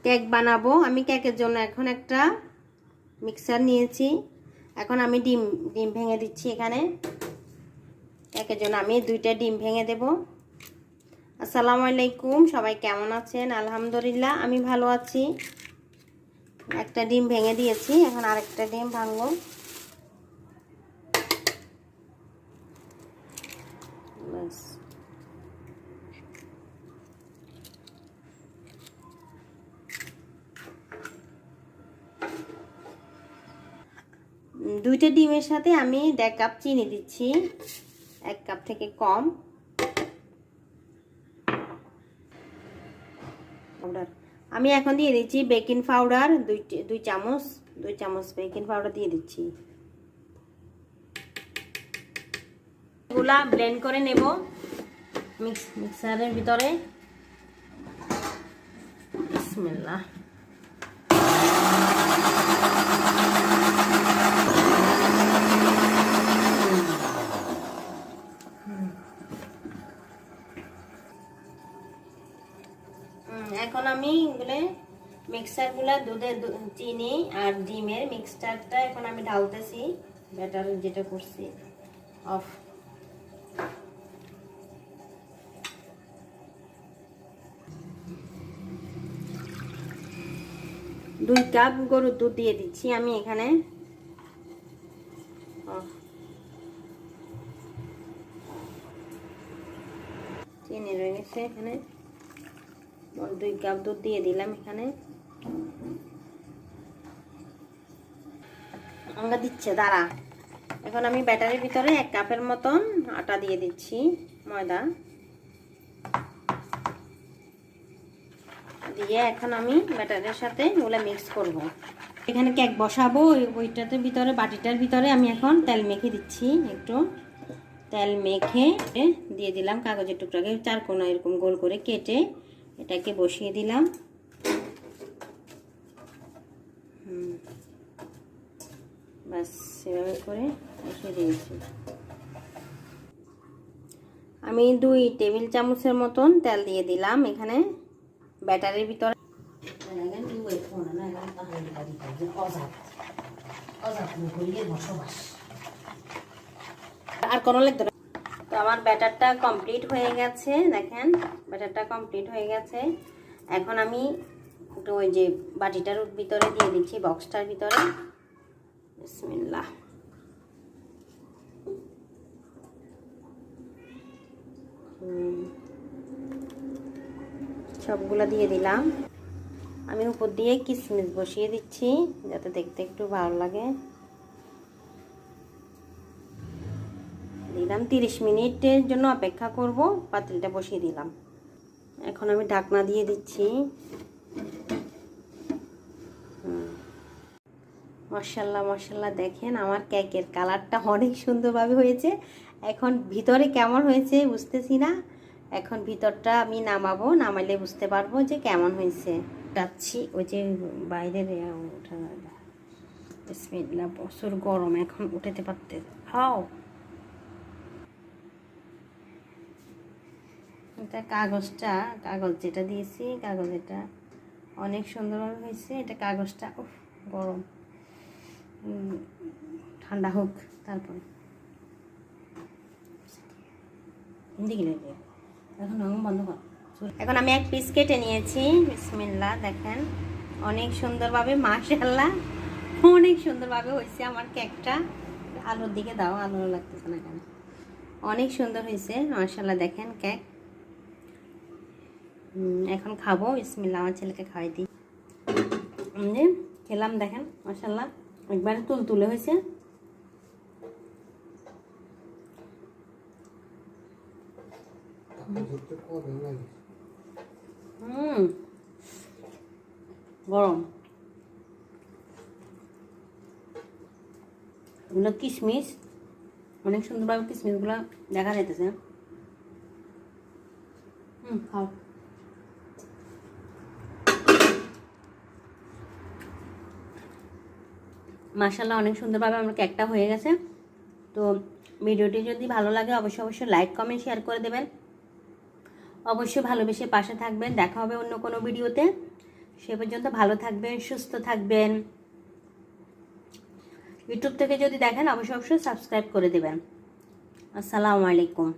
Cake বানাবো। আমি কেকের জন্য এখন একটা মিক্সার নিয়েছি। এখন আমি ডিম ভেঙে দিচ্ছি এখানে। কেকের জন্য আমি 2টা ডিম ভেঙে দেব। আসসালামু আলাইকুম, সবাই কেমন আছেন? আলহামদুলিল্লাহ আমি ভালো আছি। একটা ডিম ভেঙে দিয়েছি, এখন আরেকটা ডিম ভাঙবো। বাস, দুইটা ডিমের সাথে আমি 1.5 কাপ চিনি দিচ্ছি, 1 কাপ থেকে কম। পাউডার আমি এখন দিয়ে দিচ্ছি বেকিং পাউডার 2 চামচ বেকিং পাউডার দিয়ে দিচ্ছি। এগুলা ব্লেন্ড করে নেব মিক্সারের ভিতরে। বিসমিল্লাহ। এখন আমি এগুলো মিক্সারগুলা চিনি আর ডিমের মিক্সচারটা এখন আমি ঢালতেছি। ব্যাটার যেটা করছি অফ। দুই কাপ গরুর দুধ দিয়ে দিচ্ছি আমি এখানে। চিনি রয়ে গেছে এখানে, 2 কাপ দুধ দিয়ে দিলাম এখানে। আমরা দিচ্ছে দাঁড়া। এখন আমি ব্যাটারের ভিতরে 1 কাপের মতন আটা দিয়ে দিচ্ছি, ময়দা দিয়ে এখন আমি ব্যাটারের সাথে ওগুলো মিক্স করব। এখানে কেক বসাবো, ওইটাতে ভিতরে বাটিটার ভিতরে আমি এখন তেল মেখে দিচ্ছি। একটু তেল মেখে দিয়ে দিলাম কাগজের টুকরাকে 4 কোণা এরকম গোল করে কেটে এটাকে বসিয়ে দিলাম। বাস সেভাবে করে বসিয়ে দিয়েছি। আমি 2 টেবিল চামচের মতন তেল দিয়ে দিলাম এখানে ব্যাটারের ভিতরে। আর কোনো লাগতো না। তো আমার ব্যাটারটা কমপ্লিট হয়ে গেছে, দেখেন ব্যাটারটা কমপ্লিট হয়ে গেছে। এখন আমি একটু ওই যে বাটিটার ভিতরে দিয়ে দিচ্ছি, বক্সটার ভিতরে। বিসমিল্লাহ। সবগুলো দিয়ে দিলাম। আমি উপর দিয়ে কিশমিশ বসিয়ে দিচ্ছি যাতে দেখতে একটু ভালো লাগে। দিলাম 30 মিনিটের জন্য অপেক্ষা করব। পাতিলটা বসিয়ে দিলাম। এখন আমি ঢাকনা দিয়ে দিচ্ছি। মাশাআল্লাহ মাশাআল্লাহ, দেখেন আমার কেকের কালারটা অনেক সুন্দরভাবে হয়েছে। এখন ভিতরে কেমন হয়েছে বুঝতেছি না। এখন ভিতরটা আমি নামাবো, নামাইলে বুঝতে পারবো যে কেমন হয়েছে। যাচ্ছি ওই যে বাইরের ওঠা। বিসমিল্লাহ। প্রচুর গরম, এখন উঠাতে পারতে হাও। এটা কাগজ যেটা দিয়েছি, কাগজ এটা অনেক সুন্দরভাবে হয়েছে। এটা কাগজটা গরম, ঠান্ডা হোক তারপর এখন বন্ধ কর। এখন আমি 1 পিস কেটে নিয়েছি। বিসমিল্লাহ। দেখেন অনেক সুন্দরভাবে, মাশাআল্লাহ অনেক সুন্দরভাবে হয়েছে আমার কেকটা। আলুর দিকে দাও, আলু লাগতেছে না কেন? অনেক সুন্দর হয়েছে মাশাআল্লাহ। দেখেন কেক এখন খাবো। বিসমিল্লাহ। আমার ছেলেকে খাওয়াই দিই। খেলাম, দেখেন মাশাআল্লাহ একবারে তুলতুলে হয়েছে। গরম। এগুলো কিশমিশ, অনেক সুন্দরভাবে কিশমিশগুলো দেখা যাইতেছে। খাও। মাশাআল্লাহ অনেক সুন্দরভাবে আমার কেকটা হয়ে গেছে। তো ভিডিওটি যদি ভালো লাগে অবশ্যই লাইক কমেন্ট শেয়ার করে দেবেন। অবশ্যই ভালোবেসে পাশে থাকবেন। দেখা হবে অন্য কোনো ভিডিওতে। সে পর্যন্ত ভালো থাকবেন, সুস্থ থাকবেন। ইউটিউব থেকে যদি দেখেন অবশ্যই সাবস্ক্রাইব করে দেবেন। আসসালামু আলাইকুম।